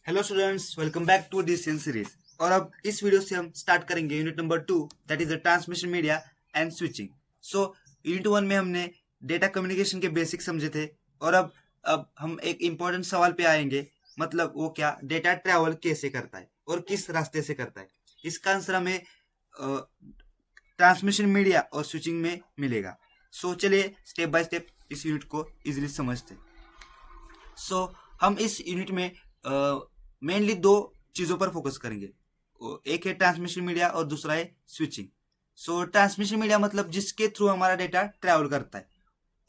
Hello students, welcome back to this series. और अब इस वीडियो से हम स्टार्ट करेंगे unit number 2, that is the transmission media and switching. So unit 1 में हमने डेटा कम्युनिकेशन के बेसिक समझे थे और अब हम एक इम्पोर्टेंट सवाल पे आएंगे। मतलब वो क्या, डेटा ट्रैवल कैसे करता है और किस रास्ते से करता है। इसका आंसर हमें ट्रांसमिशन मीडिया और स्विचिंग में मिलेगा। सो चलिए स्टेप बाय स्टेप इस यूनिट को इजीली समझते हैं। सो हम इस यूनिट में मेनली दो चीज़ों पर फोकस करेंगे। एक है ट्रांसमिशन मीडिया और दूसरा है स्विचिंग। सो ट्रांसमिशन मीडिया मतलब जिसके थ्रू हमारा डेटा ट्रैवल करता है,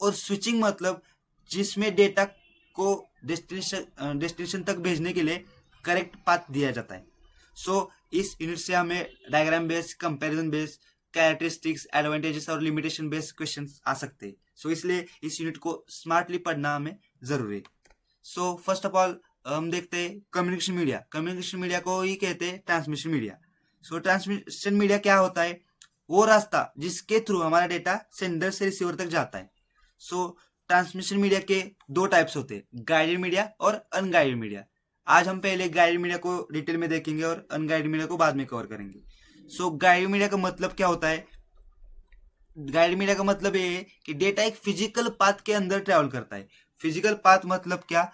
और स्विचिंग मतलब जिसमें डेटा को डेस्टिनेशन तक भेजने के लिए करेक्ट पाथ दिया जाता है। सो इस यूनिट से हमें diagram based, comparison based, characteristics, advantages और लिमिटेशन बेस्ड क्वेश्चन आ सकते हैं। सो इसलिए इस यूनिट को स्मार्टली पढ़ना हमें जरूरी है। सो फर्स्ट ऑफ ऑल हम देखते हैं कम्युनिकेशन मीडिया। कम्युनिकेशन मीडिया को ही कहते हैं ट्रांसमिशन मीडिया। सो ट्रांसमिशन मीडिया क्या होता है? वो रास्ता जिसके थ्रू हमारा डेटा सेंडर से रिसीवर तक जाता है। सो ट्रांसमिशन मीडिया के दो टाइप्स होते हैं, गाइडेड मीडिया और अनगाइडेड मीडिया। आज हम पहले गाइडेड मीडिया को डिटेल में देखेंगे और अनगाइडेड मीडिया को बाद में कवर करेंगे। सो गाइडेड मीडिया का मतलब क्या होता है? गाइडेड मीडिया का मतलब ये है कि डेटा एक फिजिकल पाथ के अंदर ट्रैवल करता है। फिजिकल पाथ मतलब क्या?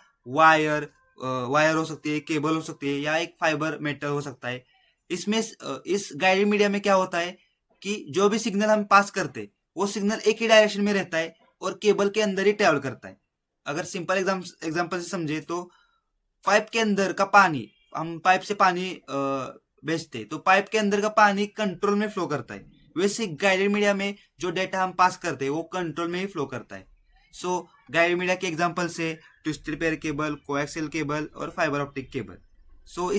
वायर हो सकती है, केबल हो सकती है, या एक फाइबर मेटल हो सकता है। इसमें इस गाइडेड मीडिया में क्या होता है कि जो भी सिग्नल हम पास करते वो सिग्नल एक ही डायरेक्शन में रहता है और केबल के अंदर ही ट्रैवल करता है। अगर सिंपल एग्जांपल से समझे तो पाइप के अंदर का पानी, हम पाइप से पानी भेजते तो पाइप के अंदर का पानी कंट्रोल में फ्लो करता है। वैसे गाइडेड मीडिया में जो डेटा हम पास करते हैं वो कंट्रोल में ही फ्लो करता है। सो गाइडेड मीडिया के एग्जांपल से twisted pair cable, coaxial cable और फाइबर ऑप्टिक केबल। सो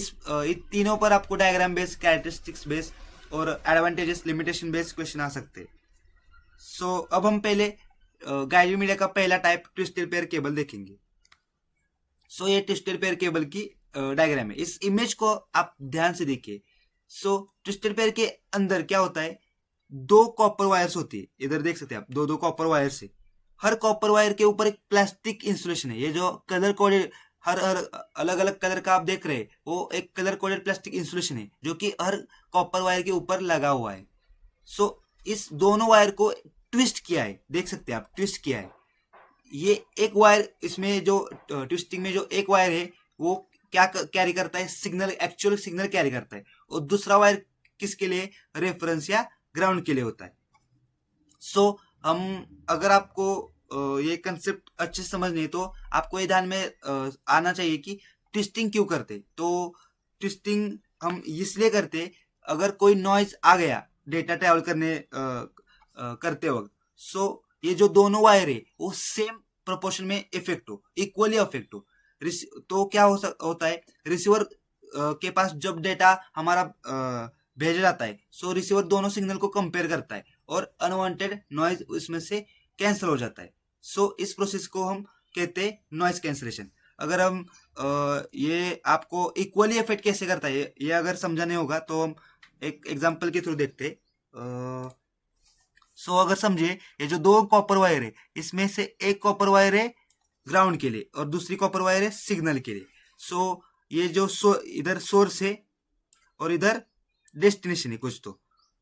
इन तीनों पर आपको डायग्राम बेस्ड, कैरेक्टरिस्टिक्स बेस्ड और एडवांटेजेस, लिमिटेशन बेस्ड क्वेश्चन आ सकते हैं। सो अब हम पहले गाइडेड मीडिया का पहला टाइप ट्विस्टेड पेयर केबल देखेंगे। सो ये ट्विस्टेड पेयर केबल की डायग्राम है। इस इमेज को आप ध्यान से देखिए। सो ट्विस्टेड पेयर के अंदर क्या होता है? दो कॉपर वायर्स होती है, इधर देख सकते हैं आप, दो दो कॉपर वायर्स है। हर कॉपर वायर के ऊपर एक प्लास्टिक इंसुलेशन है। ये जो कलर कोडेड, हर हर अलग अलग कलर का आप देख रहे हैं, वो एक कलर कोडेड प्लास्टिक इंसुलेशन है जो कि हर कॉपर वायर के ऊपर लगा हुआ है। सो इस दोनों वायर को ट्विस्ट किया है, देख सकते हैं आप, ट्विस्ट किया है। ये एक वायर, इसमें जो ट्विस्टिंग में जो एक वायर है वो क्या कैरी करता है? सिग्नल, एक्चुअल सिग्नल कैरी करता है। और दूसरा वायर किसके लिए? रेफरेंस या ग्राउंड के लिए होता है। सो हम, अगर आपको ये कंसेप्ट अच्छे से समझनी है तो आपको ये ध्यान में आना चाहिए कि ट्विस्टिंग क्यों करते। तो ट्विस्टिंग हम इसलिए करते, अगर कोई नॉइज आ गया डेटा ट्रैवल करते वक्त, सो ये जो दोनों वायर है वो सेम प्रोपोर्शन में इफेक्ट हो, इक्वली इफेक्ट हो। तो क्या होता है? रिसीवर के पास जब डेटा हमारा भेजा जाता है, सो रिसीवर दोनों सिग्नल को कंपेयर करता है और अनवांटेड नॉइज उसमें से कैंसिल हो जाता है। सो इस प्रोसेस को हम कहते हैं नॉइज कैंसिलेशन। अगर हम ये आपको इक्वली इफेक्ट कैसे करता है ये अगर समझाने होगा तो हम एक एग्जांपल के थ्रू देखते। सो अगर समझिए, ये जो दो कॉपर वायर है, इसमें से एक कॉपर वायर है ग्राउंड के लिए और दूसरी कॉपर वायर है सिग्नल के लिए। सो ये जो इधर सोर्स है और इधर डेस्टिनेशन है कुछ।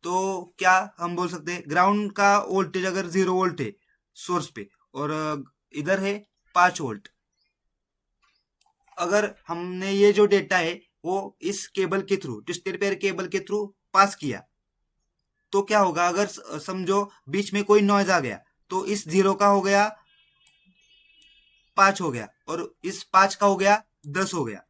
तो क्या हम बोल सकते हैं? ग्राउंड का वोल्टेज अगर 0 वोल्ट है सोर्स पे और इधर है 5 वोल्ट, अगर हमने ये जो डेटा है वो इस केबल के थ्रू, ट्विस्टेड पेयर केबल के थ्रू पास किया, तो क्या होगा? अगर समझो बीच में कोई नॉइज आ गया तो इस 0 का हो गया 5 हो गया और इस 5 का हो गया 10 हो गया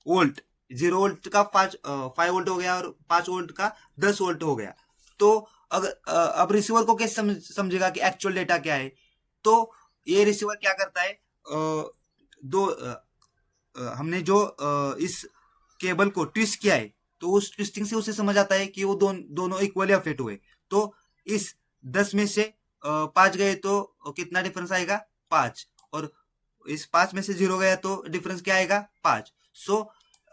वोल्ट। 0 वोल्ट का 5 वोल्ट हो गया और 5 वोल्ट का 10 वोल्ट हो गया। तो अगर अब रिसीवर को कैसे समझेगा कि एक्चुअल डेटा क्या है? तो ये रिसीवर क्या करता है? हमने जो इस केबल को ट्विस्ट किया है, तो उस ट्विस्टिंग से उसे समझ आता है कि वो दोनों इक्वली अफेक्ट हुए। तो इस 10 में से 5 गए तो कितना डिफरेंस आएगा? 5। और इस 5 में से 0 गया तो डिफरेंस क्या आएगा? 5। सो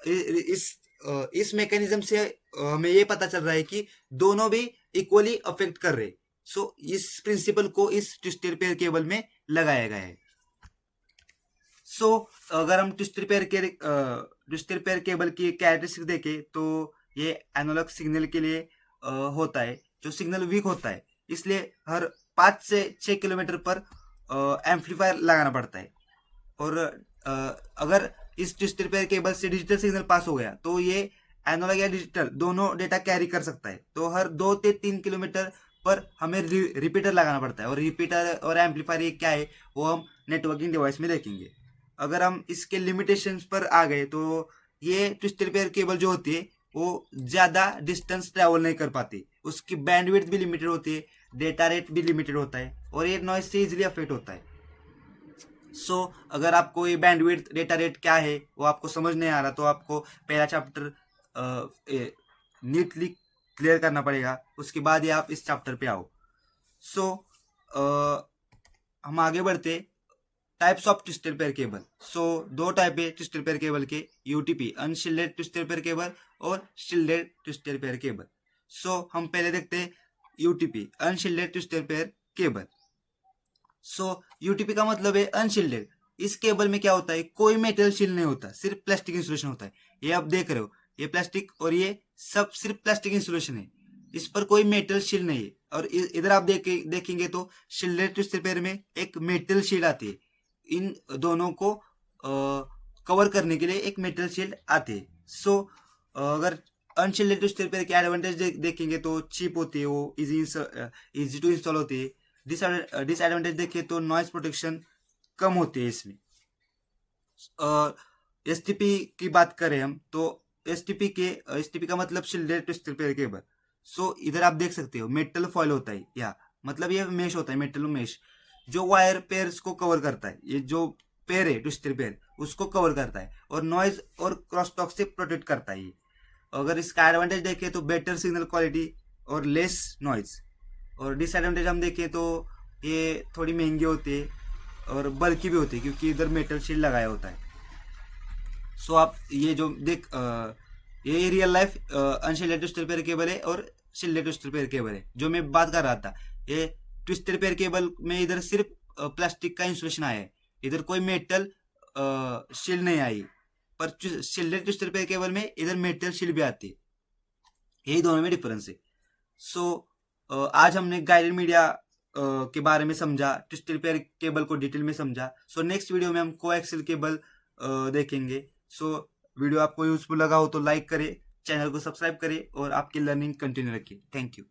इस मैकेनिज्म से हमें ये पता चल रहा है कि दोनों भी इक्वली अफेक्ट कर रहे। सो इस प्रिंसिपल को इस ट्विस्टेड पेयर केबल में लगाया गया है। सो अगर हम ट्विस्ट रिपेयर केबल की कैरेक्टरिस्टिक देखें तो ये एनालॉग सिग्नल के लिए होता है, जो सिग्नल वीक होता है, इसलिए हर 5 से 6 किलोमीटर पर एम्पलीफायर लगाना पड़ता है। और अगर इस ट्विस्ट रिपेयर केबल से डिजिटल सिग्नल पास हो गया तो ये एनालॉग या डिजिटल दोनों डेटा कैरी कर सकता है। तो हर 2 से 3 किलोमीटर पर हमें रिपीटर लगाना पड़ता है, और रिपीटर और एम्पलीफायर ये क्या है वो हम नेटवर्किंग डिवाइस में देखेंगे। अगर हम इसके लिमिटेशंस पर आ गए तो ये ट्विस्ट रिपेयर केबल जो होती है वो ज़्यादा डिस्टेंस ट्रैवल नहीं कर पाती, उसकी बैंडविड्थ भी लिमिटेड होती है, डेटा रेट भी लिमिटेड होता है, और ये नॉइज से इजीली अफेक्ट होता है। सो अगर आपको ये बैंडविड्थ डेटा रेट क्या है वो आपको समझ नहीं आ रहा तो आपको पहला चैप्टर नीटली क्लियर करना पड़ेगा, उसके बाद ही आप इस चैप्टर पे आओ। सो हम आगे बढ़ते types of twist repair cable. So 2 type है ट्विस्ट रिपेयर केबल के, UTP unshielded twist repair cable और shielded twist repair cable. So हम पहले देखते हैं UTP unshielded twist repair cable. So UTP का मतलब है अनशील्डेड। इस केबल में क्या होता है, कोई मेटल शील्ड नहीं होता, सिर्फ प्लास्टिक इंसुलेशन होता है। ये आप देख रहे हो, ये प्लास्टिक और ये सब सिर्फ प्लास्टिक इंसुलेशन है, इस पर कोई मेटल शील्ड नहीं है। और इधर आप देखेंगे तो शील्डेड ट्विस्ट रिपेयर में एक मेटल शील्ड आती है, इन दोनों को कवर करने के लिए एक मेटल शील्ड आती है। सो अगर अनशील्डेड ट्विस्ट रिपेयर के एडवांटेज देखेंगे तो चीप होती है, वो इजी टू इंस्टॉल होती है। डिसएडवांटेज देखें तो नॉइज प्रोटेक्शन कम होती है इसमें। एसटीपी की बात करें हम तो एसटीपी का मतलब शील्डेड ट्विस्ट रिपेयर केबल। सो इधर आप देख सकते हो मेटल फॉयल होता है, या मतलब ये मेश होता है, मेटल मेश, जो वायर पेयर्स को कवर करता है। ये जो पेयर है ट्विस्ट रिपेयर उसको कवर करता है और नॉइज और क्रॉसटॉक से प्रोटेक्ट करता है ये। अगर इसका एडवांटेज देखें तो बेटर सिग्नल क्वालिटी और लेस नॉइज। और डिसएडवांटेज हम देखें तो ये थोड़ी महंगी होती है और बल्कि भी होती है क्योंकि इधर मेटल शील्ड लगाया होता है। सो आप ये जो ये real life unshielded twist repair cable है और शील्डेड ट्विस्ट रिपेयर केबल है जो मैं बात कर रहा था। ये ट्विस्ट रिपेयर केबल में इधर सिर्फ प्लास्टिक का इंसुलेशन आया है, इधर कोई मेटल शील्ड नहीं आई, पर शील्डेड ट्विस्ट रिपेयर केबल में इधर मेटल शील्ड भी आती है, यही दोनों में डिफरेंस है। सो आज हमने गाइडेड मीडिया के बारे में समझा, ट्विस्ट रिपेयर केबल को डिटेल में समझा। सो नेक्स्ट वीडियो में हम कोएक्सियल केबल देखेंगे। सो वीडियो आपको यूजफुल लगा हो तो लाइक करें, चैनल को सब्सक्राइब करें और आपकी लर्निंग कंटिन्यू रखिए। Thank you.